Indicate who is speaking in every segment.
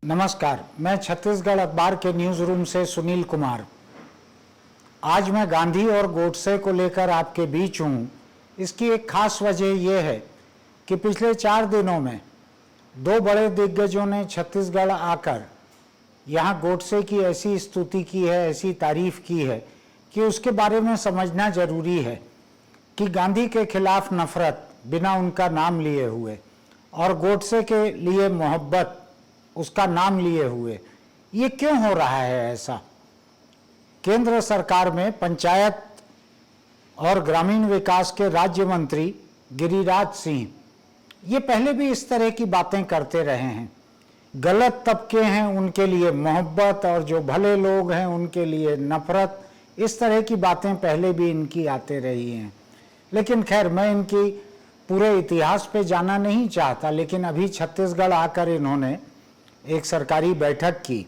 Speaker 1: नमस्कार, मैं छत्तीसगढ़ अखबार के न्यूज रूम से सुनील कुमार। आज मैं गांधी और गोडसे को लेकर आपके बीच हूँ। इसकी एक खास वजह यह है कि पिछले 4 दिनों में 2 बड़े दिग्गजों ने छत्तीसगढ़ आकर यहाँ गोडसे की ऐसी स्तुति की है, ऐसी तारीफ की है कि उसके बारे में समझना जरूरी है कि गांधी के खिलाफ नफरत बिना उनका नाम लिए हुए और गोडसे के लिए मोहब्बत उसका नाम लिए हुए, ये क्यों हो रहा है ऐसा। केंद्र सरकार में पंचायत और ग्रामीण विकास के राज्य मंत्री गिरिराज सिंह ये पहले भी इस तरह की बातें करते रहे हैं। गलत तबके हैं उनके लिए मोहब्बत और जो भले लोग हैं उनके लिए नफरत, इस तरह की बातें पहले भी इनकी आते रही हैं। लेकिन खैर, मैं इनकी पूरे इतिहास पे जाना नहीं चाहता, लेकिन अभी छत्तीसगढ़ आकर इन्होंने एक सरकारी बैठक की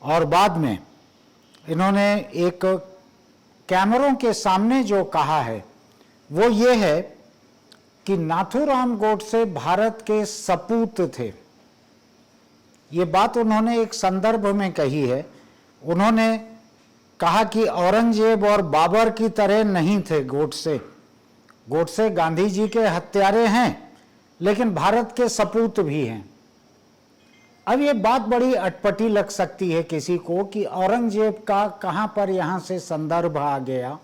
Speaker 1: और बाद में इन्होंने एक कैमरों के सामने जो कहा है वो ये है कि नाथूराम गोडसे भारत के सपूत थे। ये बात उन्होंने एक संदर्भ में कही है। उन्होंने कहा कि औरंगजेब और बाबर की तरह नहीं थे गोडसे। गोडसे गांधी जी के हत्यारे हैं, लेकिन भारत के सपूत भी हैं। अब ये बात बड़ी अटपटी लग सकती है किसी को कि औरंगजेब का कहां पर यहां से संदर्भ आ गया,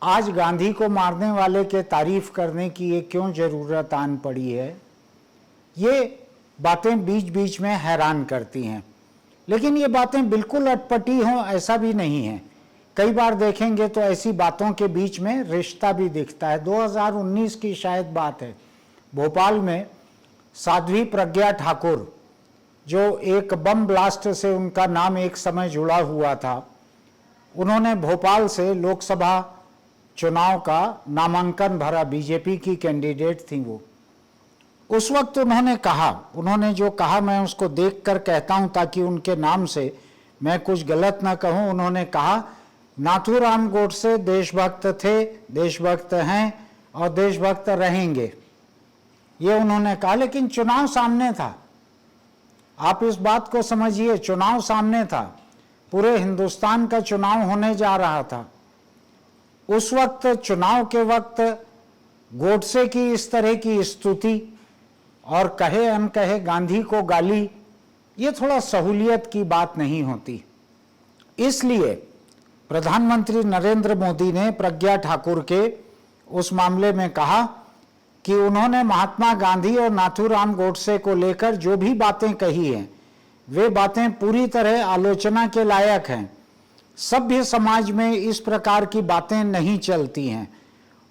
Speaker 1: आज गांधी को मारने वाले के तारीफ करने की ये क्यों जरूरत आन पड़ी है। ये बातें बीच बीच में हैरान करती हैं, लेकिन ये बातें बिल्कुल अटपटी हों ऐसा भी नहीं है। कई बार देखेंगे तो ऐसी बातों के बीच में रिश्ता भी दिखता है। 2019 की शायद बात है, भोपाल में साध्वी प्रज्ञा ठाकुर, जो एक बम ब्लास्ट से उनका नाम एक समय जुड़ा हुआ था, उन्होंने भोपाल से लोकसभा चुनाव का नामांकन भरा। बीजेपी की कैंडिडेट थी वो। उस वक्त उन्होंने जो कहा मैं उसको देखकर कहता हूं ताकि उनके नाम से मैं कुछ गलत ना कहूं। उन्होंने कहा नाथूराम गोडसे देशभक्त थे, देशभक्त हैं और देशभक्त रहेंगे, ये उन्होंने कहा। लेकिन चुनाव सामने था, आप इस बात को समझिए, चुनाव सामने था, पूरे हिंदुस्तान का चुनाव होने जा रहा था। उस वक्त चुनाव के वक्त गोडसे की इस तरह की स्तुति और कहे अनकहे गांधी को गाली, ये थोड़ा सहूलियत की बात नहीं होती। इसलिए प्रधानमंत्री नरेंद्र मोदी ने प्रज्ञा ठाकुर के उस मामले में कहा कि उन्होंने महात्मा गांधी और नाथूराम गोडसे को लेकर जो भी बातें कही हैं वे बातें पूरी तरह आलोचना के लायक हैं। सभ्य समाज में इस प्रकार की बातें नहीं चलती हैं।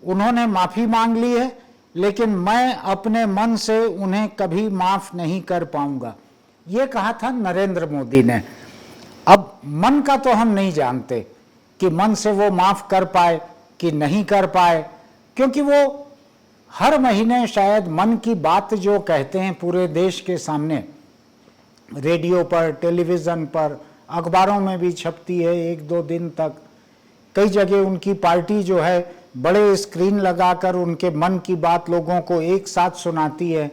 Speaker 1: उन्होंने माफी मांग ली है, लेकिन मैं अपने मन से उन्हें कभी माफ नहीं कर पाऊंगा, ये कहा था नरेंद्र मोदी ने। अब मन का तो हम नहीं जानते कि मन से वो माफ कर पाए कि नहीं कर पाए, क्योंकि वो हर महीने शायद मन की बात जो कहते हैं पूरे देश के सामने, रेडियो पर, टेलीविज़न पर, अखबारों में भी छपती है 1-2 दिन तक। कई जगह उनकी पार्टी जो है बड़े स्क्रीन लगाकर उनके मन की बात लोगों को एक साथ सुनाती है।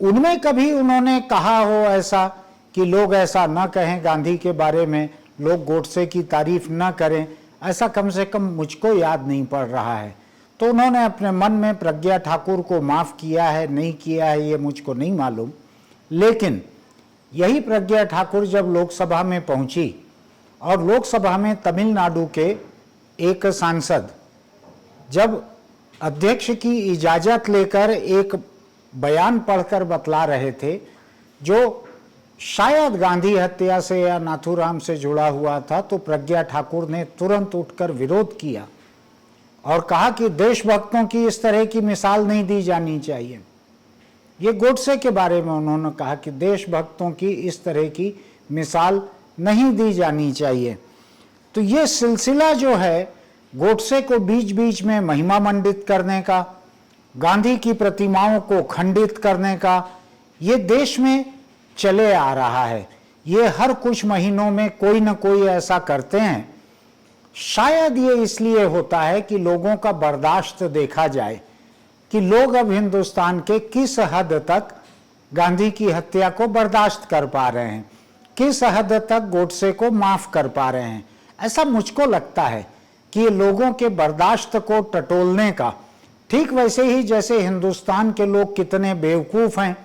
Speaker 1: उनमें कभी उन्होंने कहा हो ऐसा कि लोग ऐसा न कहें गांधी के बारे में, लोग गोडसे की तारीफ न करें, ऐसा कम से कम मुझको याद नहीं पड़ रहा है। तो उन्होंने अपने मन में प्रज्ञा ठाकुर को माफ़ किया है, नहीं किया है, ये मुझको नहीं मालूम। लेकिन यही प्रज्ञा ठाकुर जब लोकसभा में पहुंची और लोकसभा में तमिलनाडु के एक सांसद जब अध्यक्ष की इजाज़त लेकर एक बयान पढ़कर बतला रहे थे जो शायद गांधी हत्या से या नाथूराम से जुड़ा हुआ था, तो प्रज्ञा ठाकुर ने तुरंत उठकर विरोध किया और कहा कि देशभक्तों की इस तरह की मिसाल नहीं दी जानी चाहिए। ये गोडसे के बारे में उन्होंने कहा कि देशभक्तों की इस तरह की मिसाल नहीं दी जानी चाहिए। तो ये सिलसिला जो है गोडसे को बीच बीच में महिमा मंडित करने का, गांधी की प्रतिमाओं को खंडित करने का, ये देश में चले आ रहा है। ये हर कुछ महीनों में कोई न कोई ऐसा करते हैं। शायद ये इसलिए होता है कि लोगों का बर्दाश्त देखा जाए कि लोग अब हिंदुस्तान के किस हद तक गांधी की हत्या को बर्दाश्त कर पा रहे हैं, किस हद तक गोडसे को माफ कर पा रहे हैं। ऐसा मुझको लगता है कि ये लोगों के बर्दाश्त को टटोलने का, ठीक वैसे ही जैसे हिंदुस्तान के लोग कितने बेवकूफ़ हैं,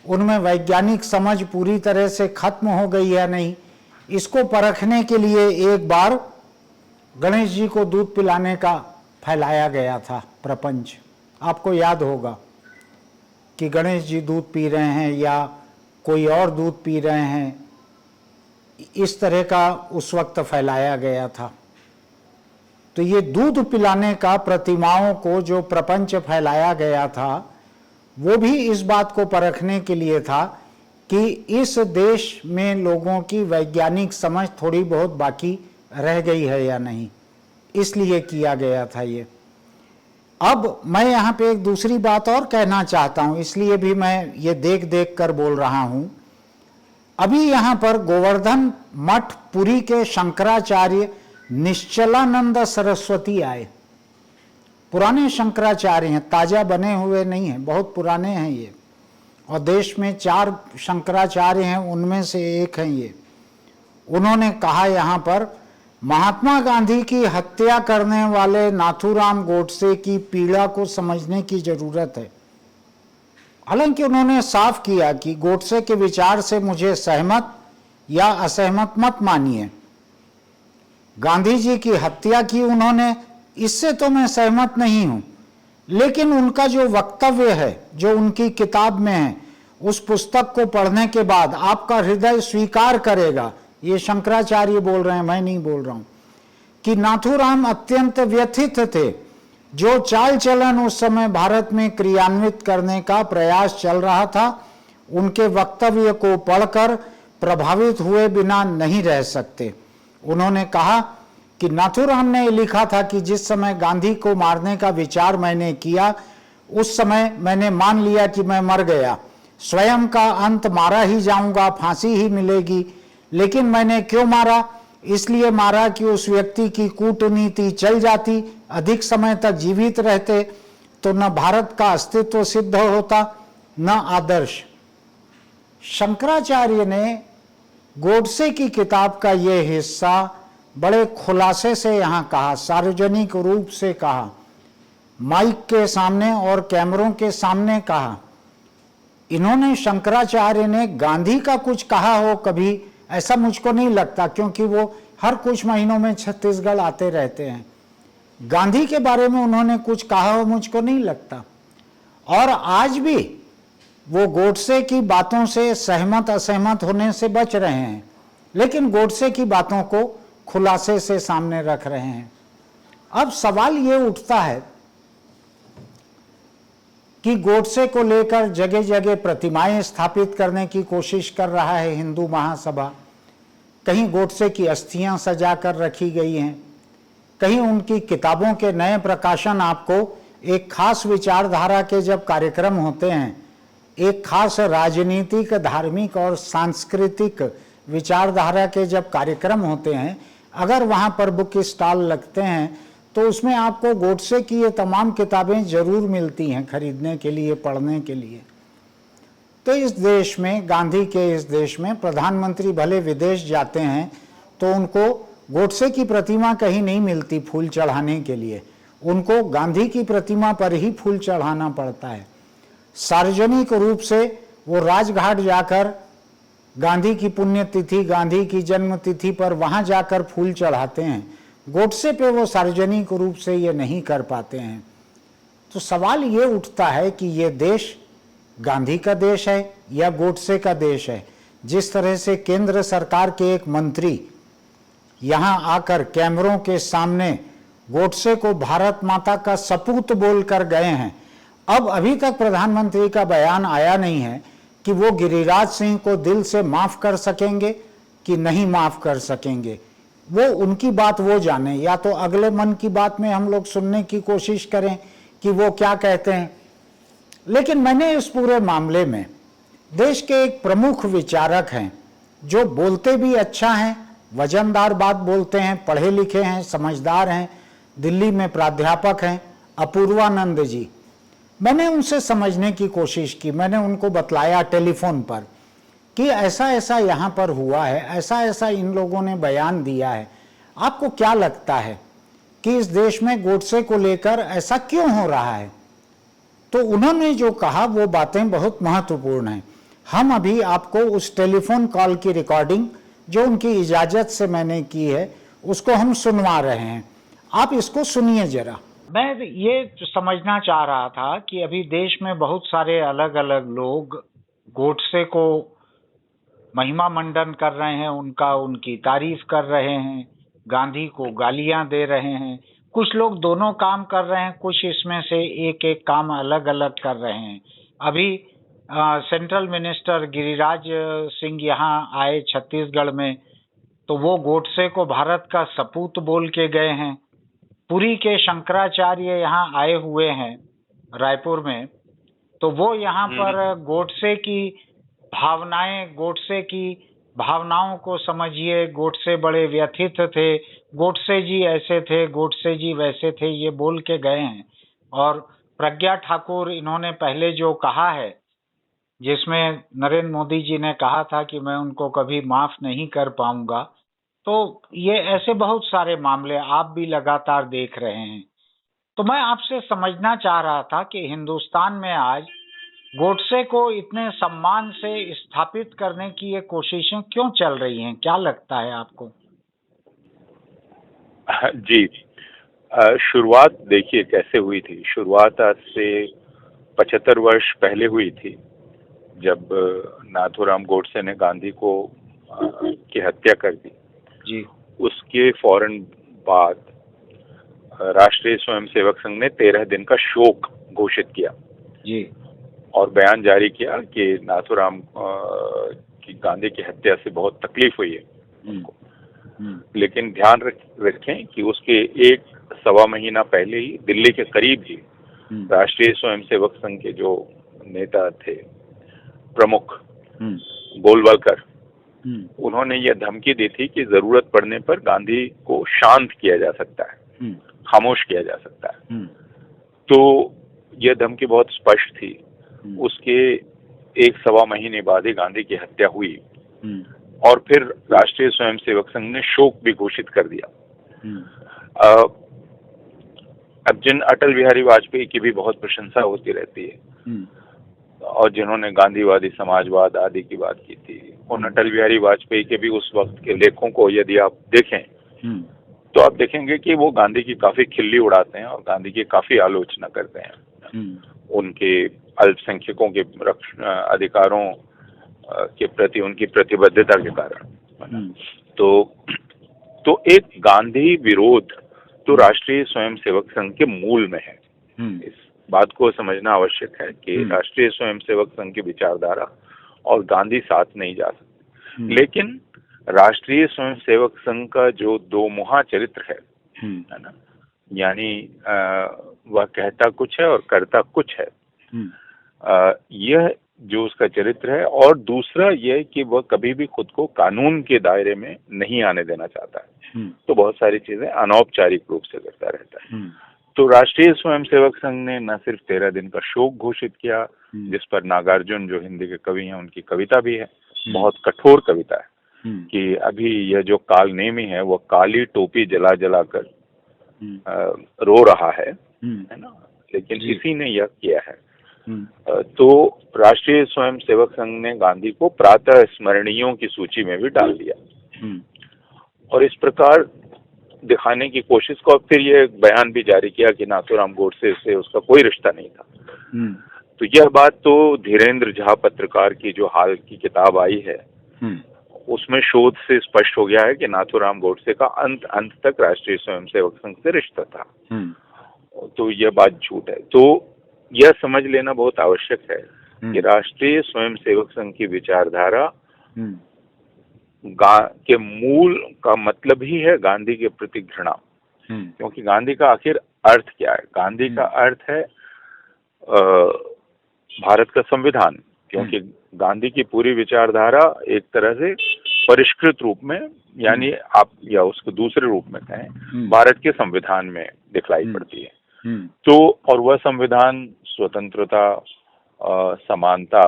Speaker 1: उनमें वैज्ञानिक समझ पूरी तरह से खत्म हो गई है नहीं, इसको परखने के लिए एक बार गणेश जी को दूध पिलाने का फैलाया गया था प्रपंच। आपको याद होगा कि गणेश जी दूध पी रहे हैं या कोई और दूध पी रहे हैं, इस तरह का उस वक्त फैलाया गया था। तो ये दूध पिलाने का प्रतिमाओं को जो प्रपंच फैलाया गया था, वो भी इस बात को परखने के लिए था कि इस देश में लोगों की वैज्ञानिक समझ थोड़ी बहुत बाकी रह गई है या नहीं, इसलिए किया गया था ये। अब मैं यहाँ पे एक दूसरी बात और कहना चाहता हूँ, इसलिए भी मैं ये देख देख कर बोल रहा हूँ। अभी यहाँ पर गोवर्धन मठ पुरी के शंकराचार्य निश्चलानंद सरस्वती आए। पुराने शंकराचार्य हैं, ताजा बने हुए नहीं हैं, बहुत पुराने हैं ये, और देश में 4 शंकराचार्य हैं, उनमें से एक हैं ये। उन्होंने कहा यहाँ पर, महात्मा गांधी की हत्या करने वाले नाथूराम गोडसे की पीड़ा को समझने की जरूरत है। हालांकि उन्होंने साफ किया कि गोडसे के विचार से मुझे सहमत या असहमत मत मानिए। गांधी जी की हत्या की उन्होंने, इससे तो मैं सहमत नहीं हूं, लेकिन उनका जो वक्तव्य है, जो उनकी किताब में है, उस पुस्तक को पढ़ने के बाद आपका हृदय स्वीकार करेगा, ये शंकराचार्य बोल रहे हैं, मैं नहीं बोल रहा हूं, कि नाथूराम अत्यंत व्यथित थे। जो चाल चलन उस समय भारत में क्रियान्वित करने का प्रयास चल रहा था, उनके वक्तव्य को पढ़कर प्रभावित हुए बिना नहीं रह सकते। उन्होंने कहा कि नाथूराम ने लिखा था कि जिस समय गांधी को मारने का विचार मैंने किया, उस समय मैंने मान लिया कि मैं मर गया, स्वयं का अंत मारा ही जाऊंगा, फांसी ही मिलेगी। लेकिन मैंने क्यों मारा? इसलिए मारा कि उस व्यक्ति की कूटनीति चल जाती, अधिक समय तक जीवित रहते तो न भारत का अस्तित्व सिद्ध होता, न आदर्श। शंकराचार्य ने गोडसे की किताब का ये हिस्सा बड़े खुलासे से यहाँ कहा, सार्वजनिक रूप से कहा, माइक के सामने और कैमरों के सामने कहा। इन्होंने, शंकराचार्य ने गांधी का कुछ कहा हो कभी, ऐसा मुझको नहीं लगता, क्योंकि वो हर कुछ महीनों में छत्तीसगढ़ आते रहते हैं। गांधी के बारे में उन्होंने कुछ कहा हो मुझको नहीं लगता। और आज भी वो गोडसे की बातों से सहमत असहमत होने से बच रहे हैं, लेकिन गोडसे की बातों को खुलासे से सामने रख रहे हैं। अब सवाल ये उठता है कि गोडसे को लेकर जगह जगह प्रतिमाएं स्थापित करने की कोशिश कर रहा है हिंदू महासभा। कहीं गोडसे की अस्थियां सजा कर रखी गई हैं, कहीं उनकी किताबों के नए प्रकाशन। आपको एक खास विचारधारा के जब कार्यक्रम होते हैं, एक खास राजनीतिक, धार्मिक और सांस्कृतिक विचारधारा के जब कार्यक्रम होते हैं, अगर वहाँ पर बुक स्टॉल लगते हैं तो उसमें आपको गोडसे की ये तमाम किताबें जरूर मिलती हैं खरीदने के लिए, पढ़ने के लिए। तो इस देश में, गांधी के इस देश में, प्रधानमंत्री भले विदेश जाते हैं तो उनको गोडसे की प्रतिमा कहीं नहीं मिलती फूल चढ़ाने के लिए, उनको गांधी की प्रतिमा पर ही फूल चढ़ाना पड़ता है। सार्वजनिक रूप से वो राजघाट जाकर गांधी की पुण्यतिथि, गांधी की जन्म तिथि पर वहां जाकर फूल चढ़ाते हैं। गोडसे पे वो सार्वजनिक रूप से ये नहीं कर पाते हैं। तो सवाल ये उठता है कि ये देश गांधी का देश है या गोडसे का देश है। जिस तरह से केंद्र सरकार के एक मंत्री यहाँ आकर कैमरों के सामने गोडसे को भारत माता का सपूत बोलकर गए हैं, अब अभी तक प्रधानमंत्री का बयान आया नहीं है कि वो गिरिराज सिंह को दिल से माफ कर सकेंगे कि नहीं माफ कर सकेंगे। वो उनकी बात वो जाने, या तो अगले मन की बात में हम लोग सुनने की कोशिश करें कि वो क्या कहते हैं। लेकिन मैंने इस पूरे मामले में देश के एक प्रमुख विचारक हैं जो बोलते भी अच्छा हैं, वजनदार बात बोलते हैं, पढ़े लिखे हैं, समझदार हैं, दिल्ली में प्राध्यापक हैं, अपूर्वानंद जी। मैंने उनसे समझने की कोशिश की, मैंने उनको बतलाया टेलीफोन पर कि ऐसा ऐसा यहाँ पर हुआ है, ऐसा ऐसा इन लोगों ने बयान दिया है, आपको क्या लगता है कि इस देश में गोडसे को लेकर ऐसा क्यों हो रहा है? तो उन्होंने जो कहा वो बातें बहुत महत्वपूर्ण हैं। हम अभी आपको उस टेलीफोन कॉल की रिकॉर्डिंग जो उनकी इजाजत से मैंने की है उसको हम सुनवा रहे हैं, आप इसको सुनिए जरा। मैं ये समझना चाह रहा था कि अभी देश में बहुत सारे अलग अलग लोग गोडसे को महिमा मंडन कर रहे हैं, उनकी तारीफ कर रहे हैं, गांधी को गालियां दे रहे हैं। कुछ लोग दोनों काम कर रहे हैं, कुछ इसमें से एक एक काम अलग अलग कर रहे हैं। अभी सेंट्रल मिनिस्टर गिरिराज सिंह यहाँ आए छत्तीसगढ़ में, तो वो गोडसे को भारत का सपूत बोल के गए हैं। पुरी के शंकराचार्य यहाँ आए हुए हैं रायपुर में, तो वो यहाँ पर गोडसे की भावनाओं को समझिए, गोडसे बड़े व्यथित थे, गोडसे जी ऐसे थे, गोडसे जी वैसे थे, ये बोल के गए हैं। और प्रज्ञा ठाकुर इन्होंने पहले जो कहा है, जिसमें नरेंद्र मोदी जी ने कहा था कि मैं उनको कभी माफ नहीं कर पाऊंगा, तो ये ऐसे बहुत सारे मामले आप भी लगातार देख रहे हैं। तो मैं आपसे समझना चाह रहा था कि हिंदुस्तान में आज गोडसे को इतने सम्मान से स्थापित करने की ये कोशिशें क्यों चल रही हैं, क्या लगता है आपको?
Speaker 2: जी, शुरुआत देखिए कैसे हुई थी। शुरुआत आज से 75 वर्ष पहले हुई थी, जब नाथूराम गोडसे ने गांधी को की हत्या कर दी।
Speaker 1: जी।
Speaker 2: उसके फौरन बाद राष्ट्रीय स्वयंसेवक संघ ने 13 दिन का शोक घोषित किया
Speaker 1: जी,
Speaker 2: और बयान जारी किया कि नाथूराम की गांधी की हत्या से बहुत तकलीफ हुई है उनको। लेकिन ध्यान रखें कि उसके 1-1.25 महीना पहले ही दिल्ली के करीब ही राष्ट्रीय स्वयंसेवक संघ के जो नेता थे प्रमुख गोलवलकर, उन्होंने यह धमकी दी थी कि जरूरत पड़ने पर गांधी को शांत किया जा सकता है, खामोश किया जा सकता है। तो यह धमकी बहुत स्पष्ट थी। उसके 1-1.25 महीने बाद ही गांधी की हत्या हुई और फिर राष्ट्रीय स्वयंसेवक संघ ने शोक भी घोषित कर दिया। अब जिन अटल बिहारी वाजपेयी की भी बहुत प्रशंसा होती रहती है और जिन्होंने गांधीवादी समाजवाद आदि की बात की थी, उन अटल बिहारी वाजपेयी के भी उस वक्त के लेखों को यदि आप देखें तो आप देखेंगे कि वो गांधी की काफी खिल्ली उड़ाते हैं और गांधी की काफी आलोचना करते हैं, उनके अल्पसंख्यकों के अधिकारों के प्रति उनकी प्रतिबद्धता के कारण। तो एक गांधी विरोध तो राष्ट्रीय स्वयंसेवक संघ के मूल में है। इस बात को समझना आवश्यक है कि राष्ट्रीय स्वयंसेवक संघ की विचारधारा और गांधी साथ नहीं जा सकते। लेकिन राष्ट्रीय स्वयंसेवक संघ का जो दो मुहा चरित्र है ना, यानी वह कहता कुछ है और करता कुछ है, यह जो उसका चरित्र है, और दूसरा यह कि वह कभी भी खुद को कानून के दायरे में नहीं आने देना चाहता है। तो बहुत सारी चीजें अनौपचारिक रूप से करता रहता है। तो राष्ट्रीय स्वयंसेवक संघ ने न सिर्फ 13 दिन का शोक घोषित किया, जिस पर नागार्जुन जो हिंदी के कवि हैं उनकी कविता भी है, बहुत कठोर कविता है कि अभी यह जो काल नेमी है वह काली टोपी जला जला कर रो रहा है ना, लेकिन इसी ने यह किया है। तो राष्ट्रीय स्वयंसेवक संघ ने गांधी को प्रातः स्मरणीयों की सूची में भी डाल दिया और इस प्रकार दिखाने की कोशिश को, फिर यह बयान भी जारी किया कि नाथूराम गोडसे से उसका कोई रिश्ता नहीं था। तो यह बात तो धीरेन्द्र झा पत्रकार की जो हाल की किताब आई है उसमें शोध से स्पष्ट हो गया है कि नाथूराम गोडसे का अंत तक राष्ट्रीय स्वयंसेवक संघ से रिश्ता था। तो यह बात झूठ है। तो यह समझ लेना बहुत आवश्यक है कि राष्ट्रीय स्वयंसेवक संघ की विचारधारा के मूल का मतलब ही है गांधी के प्रति घृणा। क्योंकि गांधी का आखिर अर्थ क्या है? गांधी का अर्थ है भारत का संविधान, क्योंकि गांधी की पूरी विचारधारा एक तरह से परिष्कृत रूप में, यानी आप या उसको दूसरे रूप में कहें, भारत के संविधान में दिखलाई पड़ती है। तो और वह संविधान स्वतंत्रता, समानता,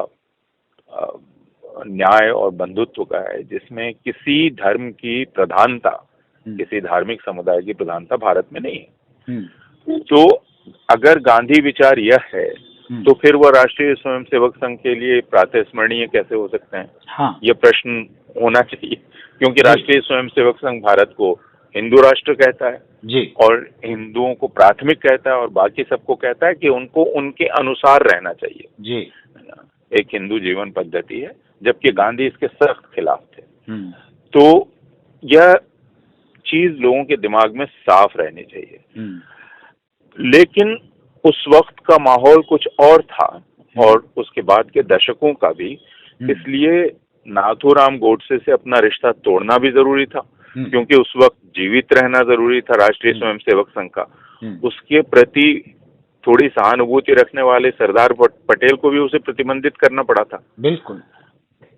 Speaker 2: न्याय और बंधुत्व का है, जिसमें किसी धर्म की प्रधानता, किसी धार्मिक समुदाय की प्रधानता भारत में नहीं है। तो अगर गांधी विचार यह है तो फिर वह राष्ट्रीय स्वयंसेवक संघ के लिए प्रातःस्मरणीय कैसे हो सकते हैं?
Speaker 1: हाँ,
Speaker 2: यह प्रश्न होना चाहिए, क्योंकि राष्ट्रीय स्वयंसेवक संघ भारत को हिंदू राष्ट्र कहता है
Speaker 1: जी,
Speaker 2: और हिंदुओं को प्राथमिक कहता है और बाकी सबको कहता है कि उनको उनके अनुसार रहना चाहिए
Speaker 1: जी,
Speaker 2: एक हिंदू जीवन पद्धति है, जबकि गांधी इसके सख्त खिलाफ थे।
Speaker 1: हम्म,
Speaker 2: तो यह चीज लोगों के दिमाग में साफ रहनी चाहिए। लेकिन उस वक्त का माहौल कुछ और था और उसके बाद के दशकों का भी, इसलिए नाथूराम गोडसे से अपना रिश्ता तोड़ना भी जरूरी था, क्योंकि उस वक्त जीवित रहना जरूरी था राष्ट्रीय स्वयंसेवक संघ का। उसके प्रति थोड़ी सहानुभूति रखने वाले सरदार पटेल को भी उसे प्रतिबंधित करना पड़ा था,
Speaker 1: बिल्कुल,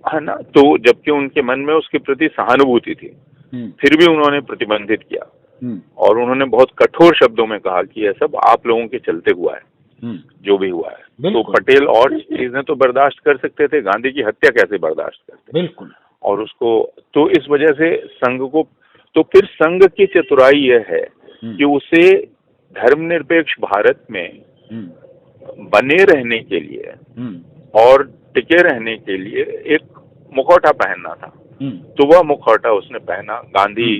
Speaker 2: है ना। तो जबकि उनके मन में उसके प्रति सहानुभूति थी, फिर भी उन्होंने प्रतिबंधित किया और उन्होंने बहुत कठोर शब्दों में कहा कि यह सब आप लोगों के चलते हुआ है, जो भी हुआ है। तो पटेल और चीजें तो बर्दाश्त कर सकते थे, गांधी की हत्या कैसे बर्दाश्त करते?
Speaker 1: बिल्कुल।
Speaker 2: और उसको तो इस वजह से संघ को, तो फिर संघ की चतुराई यह है कि उसे धर्मनिरपेक्ष भारत में बने रहने के लिए और टिके रहने के लिए एक मुखौटा पहनना था। तो वह मुखौटा उसने पहना, गांधी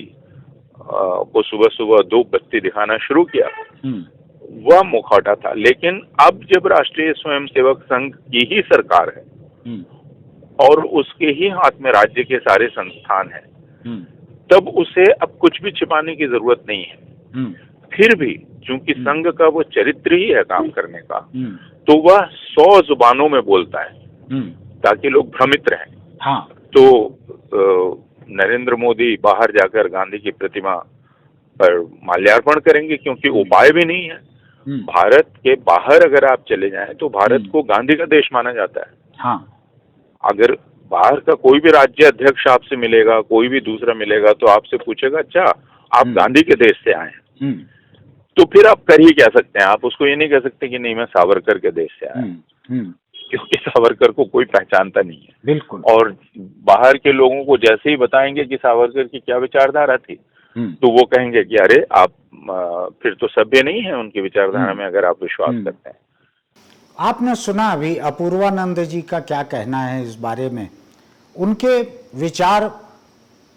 Speaker 2: को सुबह सुबह धूप बत्ती दिखाना शुरू किया, वह मुखौटा था। लेकिन अब जब राष्ट्रीय स्वयंसेवक संघ की ही सरकार है और उसके ही हाथ में राज्य के सारे संस्थान हैं, तब उसे अब कुछ भी छिपाने की जरूरत नहीं है। फिर भी चूंकि संघ का वो चरित्र ही है काम करने का, तो वह 100 जुबानों में बोलता है ताकि लोग भ्रमित रहें।
Speaker 1: हाँ।
Speaker 2: तो नरेंद्र मोदी बाहर जाकर गांधी की प्रतिमा पर माल्यार्पण करेंगे, क्योंकि उपाय भी नहीं है। भारत के बाहर अगर आप चले जाएं तो भारत को गांधी का देश माना जाता है।
Speaker 1: हाँ।
Speaker 2: अगर बाहर का कोई भी राज्य अध्यक्ष आपसे मिलेगा, कोई भी दूसरा मिलेगा, तो आपसे पूछेगा, अच्छा आप गांधी के देश से आए हैं, तो फिर आप कर ही क्या सकते हैं? आप उसको ये नहीं कह सकते कि नहीं मैं सावरकर के देश से आया, क्योंकि सावरकर को कोई पहचानता नहीं है।
Speaker 1: बिल्कुल।
Speaker 2: और बाहर के लोगों को जैसे ही बताएंगे कि सावरकर की क्या विचारधारा थी, तो वो कहेंगे कि अरे आप फिर तो सभ्य नहीं है उनकी विचारधारा में अगर आप विश्वास करते हैं।
Speaker 1: आपने सुना अभी अपूर्वानंद जी का क्या कहना है इस बारे में। उनके विचार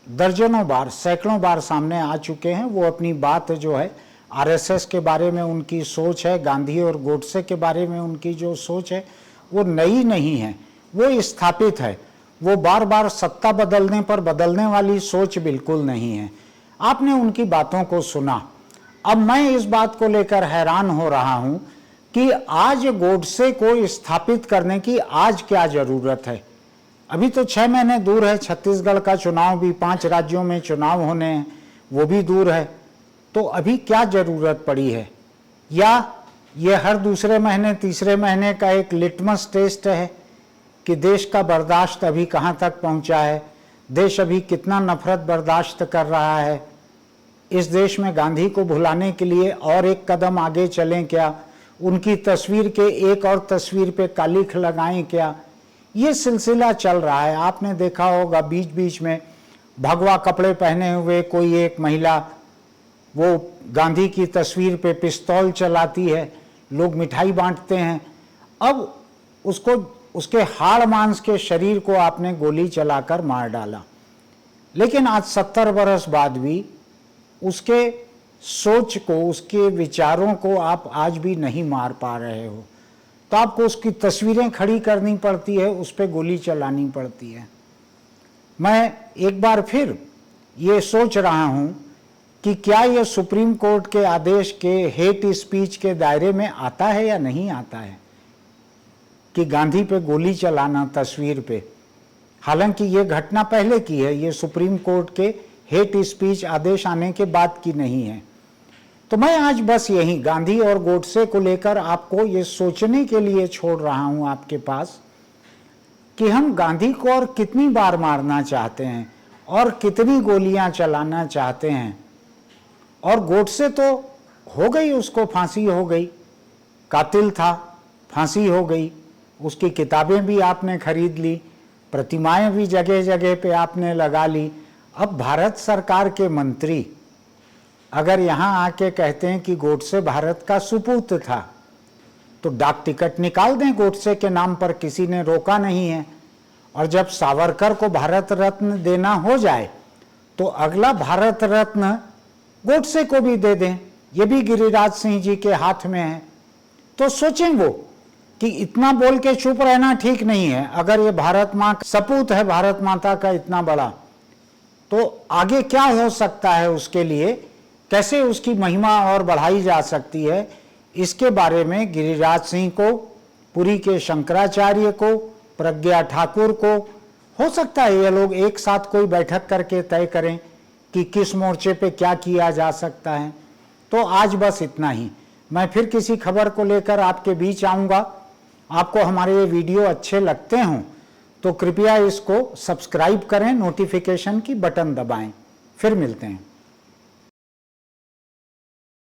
Speaker 1: दर्जनों बार, सैकड़ों बार सामने आ चुके हैं। वो अपनी बात जो है आरएसएस के बारे में उनकी सोच है, गांधी और गोडसे के बारे में उनकी जो सोच है वो नई नहीं है, वो स्थापित है। वो बार बार सत्ता बदलने पर बदलने वाली सोच बिल्कुल नहीं है। आपने उनकी बातों को सुना। अब मैं इस बात को लेकर हैरान हो रहा हूं कि आज गोडसे को स्थापित करने की आज क्या जरूरत है? अभी तो 6 महीने दूर है, छत्तीसगढ़ का चुनाव भी, 5 राज्यों में चुनाव होने हैं, वो भी दूर है। तो अभी क्या जरूरत पड़ी है? या ये हर दूसरे महीने, तीसरे महीने का एक लिटमस टेस्ट है कि देश का बर्दाश्त अभी कहाँ तक पहुँचा है, देश अभी कितना नफरत बर्दाश्त कर रहा है? इस देश में गांधी को भुलाने के लिए और एक कदम आगे चलें क्या? उनकी तस्वीर के एक और तस्वीर पे कालिख लगाएं क्या? ये सिलसिला चल रहा है। आपने देखा होगा बीच बीच में भगवा कपड़े पहने हुए कोई एक महिला वो गांधी की तस्वीर पे पिस्तौल चलाती है, लोग मिठाई बांटते हैं। अब उसको, उसके हाड़ मांस के शरीर को आपने गोली चलाकर मार डाला, लेकिन आज 70 बरस बाद भी उसके सोच को, उसके विचारों को आप आज भी नहीं मार पा रहे हो। तो आपको उसकी तस्वीरें खड़ी करनी पड़ती है, उस पर गोली चलानी पड़ती है। मैं एक बार फिर ये सोच रहा हूं कि क्या ये सुप्रीम कोर्ट के आदेश के हेट स्पीच के दायरे में आता है या नहीं आता है कि गांधी पे गोली चलाना तस्वीर पे। हालांकि ये घटना पहले की है, ये सुप्रीम कोर्ट के हेट स्पीच आदेश आने के बाद की नहीं है। तो मैं आज बस यही गांधी और गोडसे को लेकर आपको ये सोचने के लिए छोड़ रहा हूं आपके पास कि हम गांधी को और कितनी बार मारना चाहते हैं और कितनी गोलियां चलाना चाहते हैं। और गोडसे तो हो गई, उसको फांसी हो गई, कातिल था, फांसी हो गई, उसकी किताबें भी आपने खरीद ली, प्रतिमाएं भी जगह जगह पे आपने लगा ली। अब भारत सरकार के मंत्री अगर यहाँ आके कहते हैं कि गोडसे भारत का सुपूत था, तो डाक टिकट निकाल दें गोडसे के नाम पर, किसी ने रोका नहीं है। और जब सावरकर को भारत रत्न देना हो जाए तो अगला भारत रत्न गोडसे को भी दे दें, ये भी गिरिराज सिंह जी के हाथ में है। तो सोचें वो कि इतना बोल के चुप रहना ठीक नहीं है। अगर ये भारत माँ सपूत है, भारत माता का इतना बड़ा, तो आगे क्या हो सकता है, उसके लिए कैसे उसकी महिमा और बढ़ाई जा सकती है, इसके बारे में गिरिराज सिंह को, पुरी के शंकराचार्य को, प्रज्ञा ठाकुर को, हो सकता है ये लोग एक साथ कोई बैठक करके तय करें कि किस मोर्चे पे क्या किया जा सकता है। तो आज बस इतना ही। मैं फिर किसी खबर को लेकर आपके बीच आऊँगा। आपको हमारे ये वीडियो अच्छे लगते हों तो कृपया इसको सब्सक्राइब करें, नोटिफिकेशन की बटन दबाएं। फिर मिलते हैं।